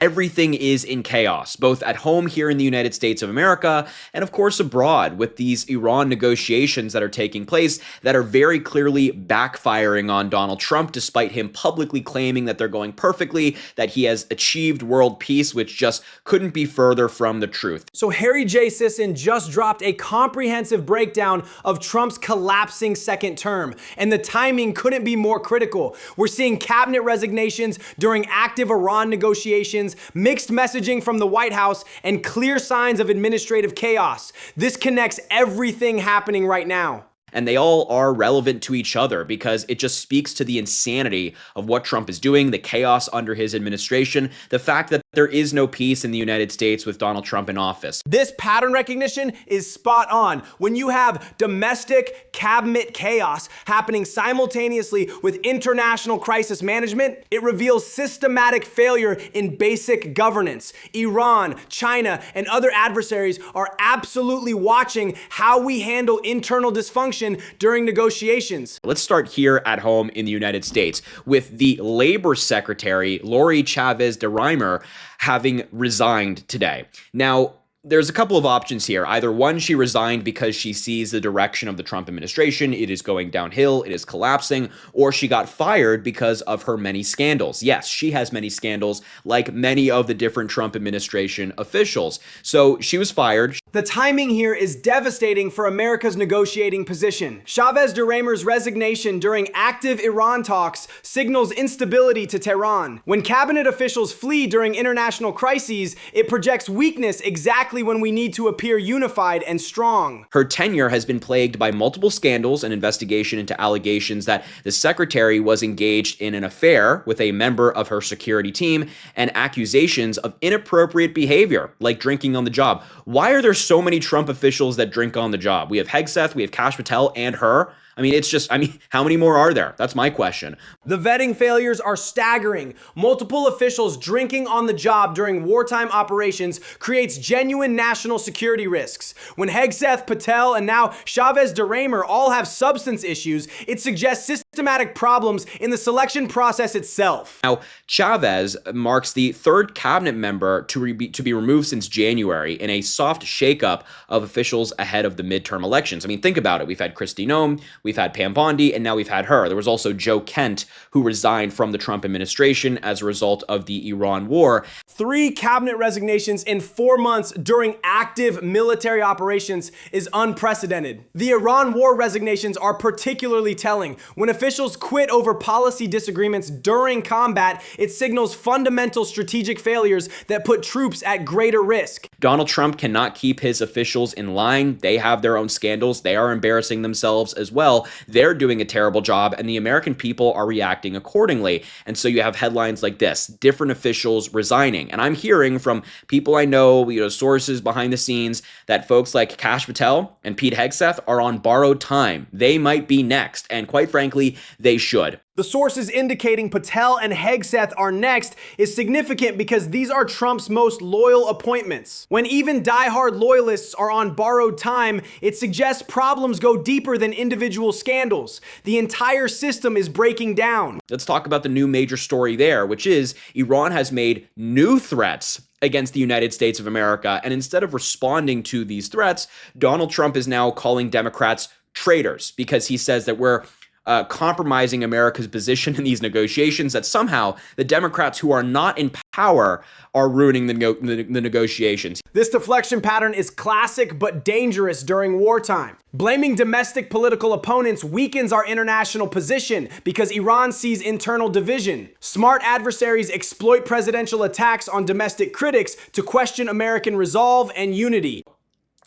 Everything is in chaos, both at home here in the United States of America and, of course, abroad with these Iran negotiations that are taking place that are very clearly backfiring on Donald Trump, despite him publicly claiming that they're going perfectly, that he has achieved world peace, which just couldn't be further from the truth. So Harry J. Sisson just dropped a comprehensive breakdown of Trump's collapsing second term, and the timing couldn't be more critical. We're seeing cabinet resignations during active Iran negotiations, mixed messaging from the White House, and clear signs of administrative chaos. This connects everything happening right now. And they all are relevant to each other because it just speaks to the insanity of what Trump is doing, the chaos under his administration, the fact that there is no peace in the United States with Donald Trump in office. This pattern recognition is spot on. When you have domestic cabinet chaos happening simultaneously with international crisis management, it reveals systematic failure in basic governance. Iran, China, and other adversaries are absolutely watching how we handle internal dysfunction during negotiations. Let's start here at home in the United States with the Labor Secretary, Lori Chavez de Reimer, having resigned today. Now, there's a couple of options here. Either one, she resigned because she sees the direction of the Trump administration. It is going downhill. It is collapsing. Or she got fired because of her many scandals. Yes, she has many scandals, like many of the different Trump administration officials. So she was fired. The timing here is devastating for America's negotiating position. Chavez de Reimer's resignation during active Iran talks signals instability to Tehran. When cabinet officials flee during international crises, it projects weakness exactly when we need to appear unified and strong. Her tenure has been plagued by multiple scandals and investigation into allegations that the secretary was engaged in an affair with a member of her security team and accusations of inappropriate behavior, like drinking on the job. Why are there so many Trump officials that drink on the job? We have Hegseth, we have Kash Patel, and her. How many more are there? That's my question. The vetting failures are staggering. Multiple officials drinking on the job during wartime operations creates genuine national security risks. When Hegseth, Patel, and now Chavez de Reimer all have substance issues, it suggests systematic problems in the selection process itself. Now, Chavez marks the third cabinet member to be removed since January in a soft shakeup of officials ahead of the midterm elections. I mean, think about it. We've had Kristi Noem, we've had Pam Bondi, and now we've had her. There was also Joe Kent, who resigned from the Trump administration as a result of the Iran war. 3 cabinet resignations in 4 months during active military operations is unprecedented. The Iran war resignations are particularly telling. When officials quit over policy disagreements during combat, it signals fundamental strategic failures that put troops at greater risk. Donald Trump cannot keep his officials in line. They have their own scandals. They are embarrassing themselves as well. They're doing a terrible job, and the American people are reacting accordingly. And so you have headlines like this, different officials resigning. And I'm hearing from people I know, sources behind the scenes, that folks like Kash Patel and Pete Hegseth are on borrowed time. They might be next, and quite frankly, they should. The sources indicating Patel and Hegseth are next is significant because these are Trump's most loyal appointments. When even diehard loyalists are on borrowed time, it suggests problems go deeper than individual scandals. The entire system is breaking down. Let's talk about the new major story there, which is Iran has made new threats against the United States of America. And instead of responding to these threats, Donald Trump is now calling Democrats traitors because he says that we're compromising America's position in these negotiations, that somehow the Democrats who are not in power are ruining the negotiations. This deflection pattern is classic but dangerous during wartime. Blaming domestic political opponents weakens our international position because Iran sees internal division. Smart adversaries exploit presidential attacks on domestic critics to question American resolve and unity.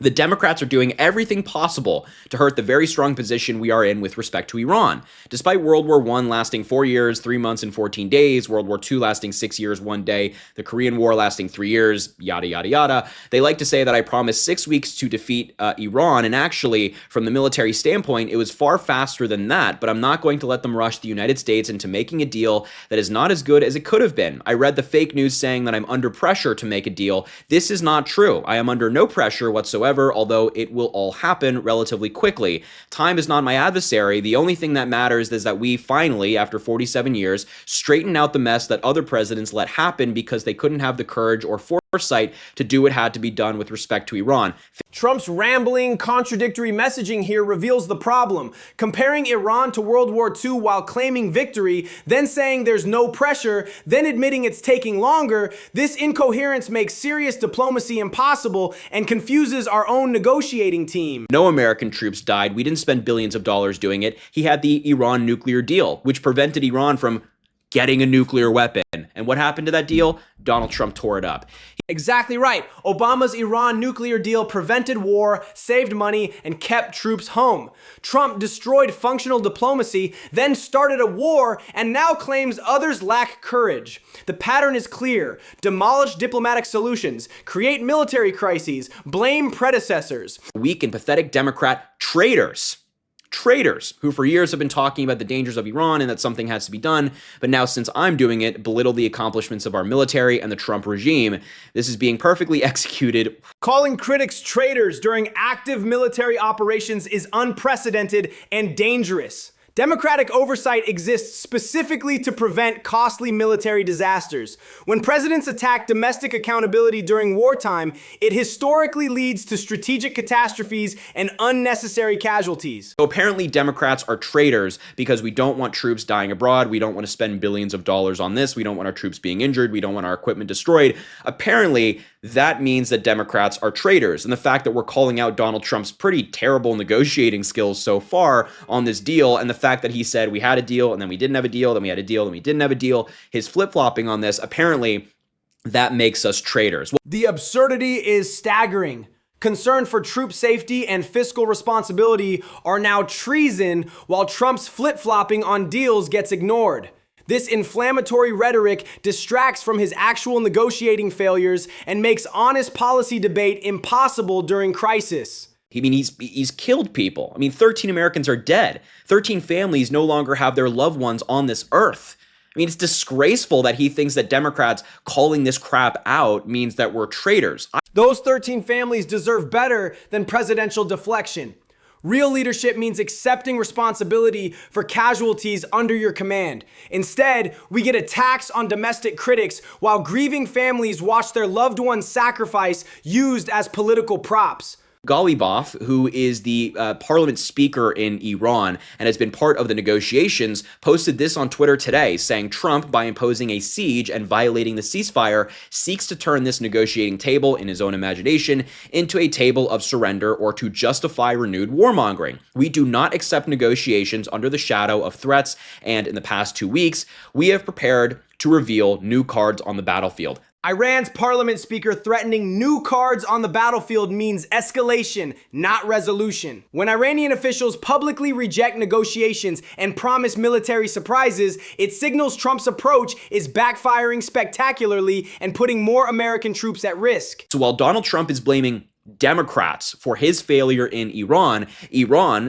The Democrats are doing everything possible to hurt the very strong position we are in with respect to Iran. Despite World War I lasting 4 years, 3 months, and 14 days, World War II lasting 6 years, 1 day, the Korean War lasting 3 years, yada, yada, yada, they like to say that I promised 6 weeks to defeat Iran, and actually, from the military standpoint, it was far faster than that, but I'm not going to let them rush the United States into making a deal that is not as good as it could have been. I read the fake news saying that I'm under pressure to make a deal. This is not true. I am under no pressure whatsoever whatsoever, although it will all happen relatively quickly. Time is not my adversary. The only thing that matters is that we finally, after 47 years, straighten out the mess that other presidents let happen because they couldn't have the courage or foresight to do what had to be done with respect to Iran. Trump's rambling, contradictory messaging here reveals the problem. Comparing Iran to World War II while claiming victory, then saying there's no pressure, then admitting it's taking longer, this incoherence makes serious diplomacy impossible and confuses our own negotiating team. No American troops died. We didn't spend billions of dollars doing it. He had the Iran nuclear deal, which prevented Iran from getting a nuclear weapon. And what happened to that deal? Donald Trump tore it up. Exactly right. Obama's Iran nuclear deal prevented war, saved money, and kept troops home. Trump destroyed functional diplomacy, then started a war, and now claims others lack courage. The pattern is clear. Demolish diplomatic solutions, create military crises, blame predecessors. Weak and pathetic Democrat traitors who for years have been talking about the dangers of Iran and that something has to be done, but now since I'm doing it, belittle the accomplishments of our military and the Trump regime. This is being perfectly executed. Calling critics traitors during active military operations is unprecedented and dangerous. Democratic oversight exists specifically to prevent costly military disasters. When presidents attack domestic accountability during wartime, it historically leads to strategic catastrophes and unnecessary casualties. So apparently Democrats are traitors because we don't want troops dying abroad. We don't want to spend billions of dollars on this. We don't want our troops being injured. We don't want our equipment destroyed. Apparently, that means that Democrats are traitors. And the fact that we're calling out Donald Trump's pretty terrible negotiating skills so far on this deal, and the fact that he said we had a deal and then we didn't have a deal, then we had a deal and we didn't have a deal, his flip-flopping on this, apparently that makes us traitors. The absurdity is staggering. Concern for troop safety and fiscal responsibility are now treason, while Trump's flip-flopping on deals gets ignored. This inflammatory rhetoric distracts from his actual negotiating failures and makes honest policy debate impossible during crisis. I mean, he's killed people. I mean, 13 Americans are dead. 13 families no longer have their loved ones on this earth. I mean, it's disgraceful that he thinks that Democrats calling this crap out means that we're traitors. Those 13 families deserve better than presidential deflection. Real leadership means accepting responsibility for casualties under your command. Instead, we get attacks on domestic critics while grieving families watch their loved ones' sacrifice used as political props. Ghalibaf, who is the parliament speaker in Iran and has been part of the negotiations, posted this on Twitter today, saying Trump, by imposing a siege and violating the ceasefire, seeks to turn this negotiating table, in his own imagination, into a table of surrender or to justify renewed warmongering. We do not accept negotiations under the shadow of threats, and in the past 2 weeks, we have prepared to reveal new cards on the battlefield. Iran's parliament speaker threatening new cards on the battlefield means escalation, not resolution. When Iranian officials publicly reject negotiations and promise military surprises, it signals Trump's approach is backfiring spectacularly and putting more American troops at risk. So while Donald Trump is blaming Democrats for his failure in Iran,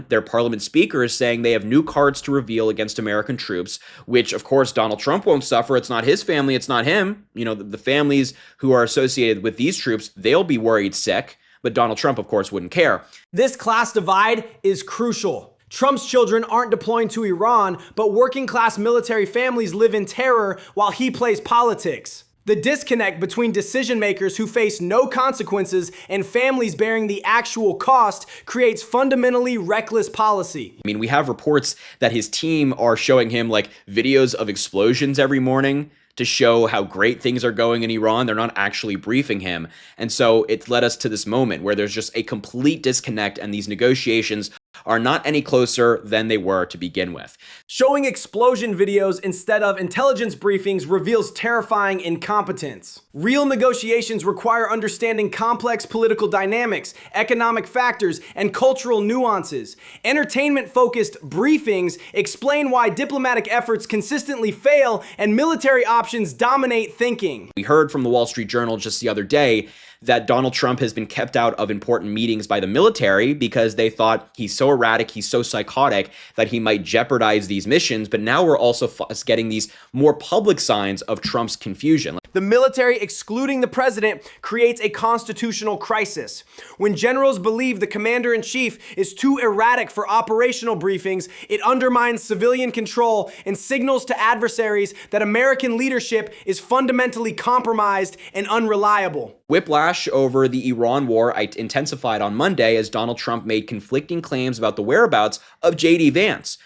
their parliament speaker, is saying they have new cards to reveal against American troops, which of course Donald Trump won't suffer. It's not his family, it's not him. You know, the families who are associated with these troops, they'll be worried sick, but Donald Trump, of course, wouldn't care. This class divide is crucial. Trump's children aren't deploying to Iran, but working class military families live in terror while he plays politics. The disconnect between decision makers who face no consequences and families bearing the actual cost creates fundamentally reckless policy. I mean, we have reports that his team are showing him like videos of explosions every morning to show how great things are going in Iran. They're not actually briefing him. And so it led us to this moment where there's just a complete disconnect, and these negotiations are not any closer than they were to begin with. Showing explosion videos instead of intelligence briefings reveals terrifying incompetence. Real negotiations require understanding complex political dynamics, economic factors, and cultural nuances. Entertainment-focused briefings explain why diplomatic efforts consistently fail and military options dominate thinking. We heard from the Wall Street Journal just the other day that Donald Trump has been kept out of important meetings by the military because they thought he's so erratic, he's so psychotic that he might jeopardize these missions. But now we're also getting these more public signs of Trump's confusion. The military excluding the president creates a constitutional crisis. When generals believe the commander-in-chief is too erratic for operational briefings, it undermines civilian control and signals to adversaries that American leadership is fundamentally compromised and unreliable. Whiplash over the Iran war intensified on Monday as Donald Trump made conflicting claims about the whereabouts of J.D. Vance.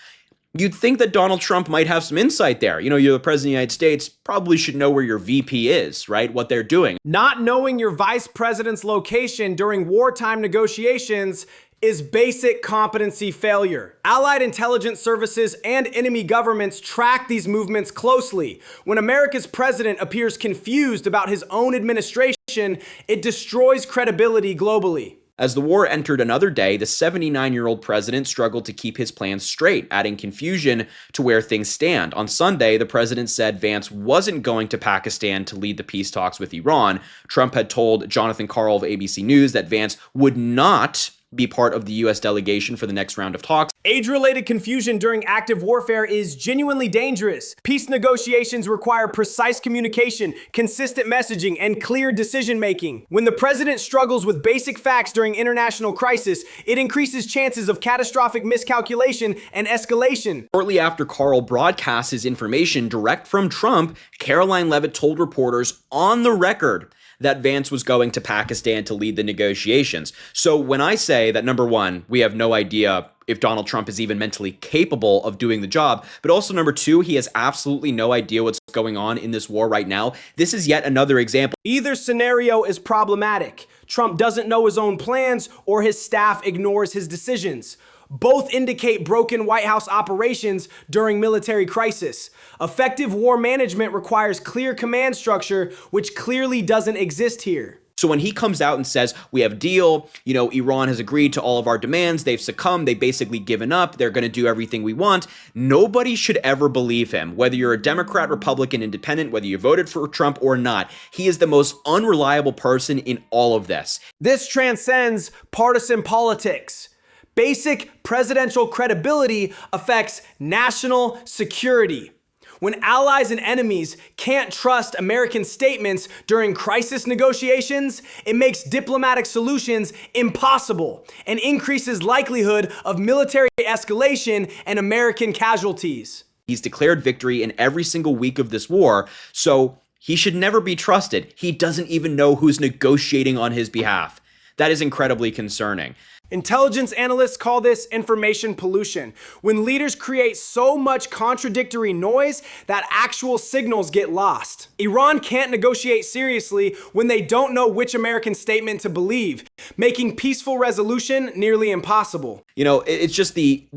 You'd think that Donald Trump might have some insight there. You know, you're the president of the United States, probably should know where your VP is, right? What they're doing. Not knowing your vice president's location during wartime negotiations is basic competency failure. Allied intelligence services and enemy governments track these movements closely. When America's president appears confused about his own administration, it destroys credibility globally. As the war entered another day, the 79-year-old president struggled to keep his plans straight, adding confusion to where things stand. On Sunday, the president said Vance wasn't going to Pakistan to lead the peace talks with Iran. Trump had told Jonathan Karl of ABC News that Vance would not be part of the U.S. delegation for the next round of talks. Age-related confusion during active warfare is genuinely dangerous. Peace negotiations require precise communication, consistent messaging, and clear decision-making. When the president struggles with basic facts during international crisis, it increases chances of catastrophic miscalculation and escalation. Shortly after Karl broadcast his information direct from Trump, Caroline Leavitt told reporters on the record that Vance was going to Pakistan to lead the negotiations. So when I say that, number one, we have no idea if Donald Trump is even mentally capable of doing the job, but also number two, he has absolutely no idea what's going on in this war right now. This is yet another example. Either scenario is problematic. Trump doesn't know his own plans or his staff ignores his decisions. Both indicate broken White House operations during military crisis. Effective war management requires clear command structure, which clearly doesn't exist here. So when he comes out and says, we have a deal, you know, Iran has agreed to all of our demands, they've succumbed, they've basically given up, they're going to do everything we want, nobody should ever believe him. Whether you're a Democrat, Republican, Independent, whether you voted for Trump or not, he is the most unreliable person in all of this. This transcends partisan politics. Basic presidential credibility affects national security. When allies and enemies can't trust American statements during crisis negotiations, it makes diplomatic solutions impossible and increases likelihood of military escalation and American casualties. He's declared victory in every single week of this war, so he should never be trusted. He doesn't even know who's negotiating on his behalf. That is incredibly concerning. Intelligence analysts call this information pollution, when leaders create so much contradictory noise that actual signals get lost. Iran can't negotiate seriously when they don't know which American statement to believe, making peaceful resolution nearly impossible. You know, it's just the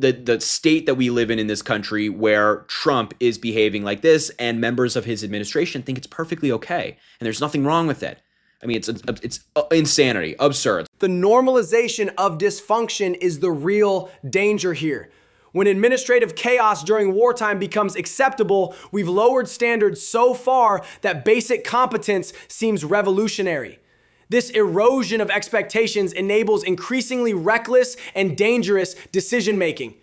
state that we live in this country where Trump is behaving like this and members of his administration think it's perfectly okay and there's nothing wrong with it. I mean, it's insanity, absurd. The normalization of dysfunction is the real danger here. When administrative chaos during wartime becomes acceptable, we've lowered standards so far that basic competence seems revolutionary. This erosion of expectations enables increasingly reckless and dangerous decision-making.